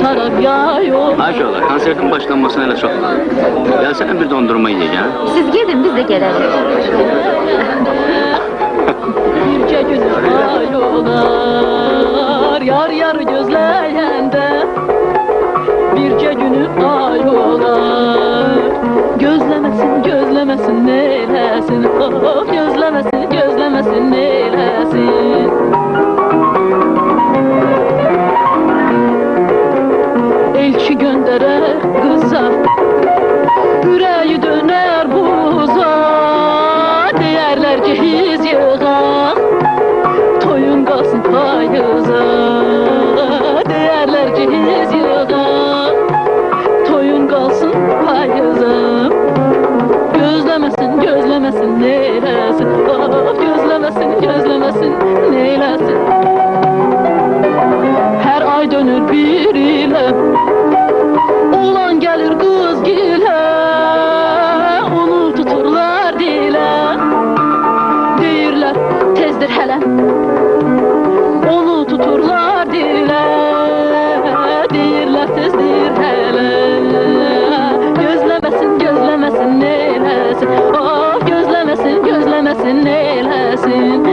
sarar yağıyor. Maşallah, konsertin başlanmasına elə çox var. Gelsene bir dondurma yiyeceğim. Siz gidin biz de gelelim. Birce günü ayılar, yar yar gözleyende. Birce günü ayılar, gözlemesin, gözlemesin neylesin. Oh, gözlemesin, gözlemesin neylesin. Elçi gönderer kıza, yüreği döner buza. Deyerler ki hiz yığa, toyun kalsın payıza. Deyerler ki hiz yığa, toyun kalsın payıza. Gözlemesin, gözlemesin neylesin. Oh, gözlemesin, gözlemesin neylesin. Her ay dönür bir ile, oğlan gelir kız gile. Onu tuturlar dile, deyirler tezdir hele. Onu tuturlar dile, deyirler tezdir hele. Gözlemesin, gözlemesin neylesin. Oh, gözlemesin, gözlemesin neylesin.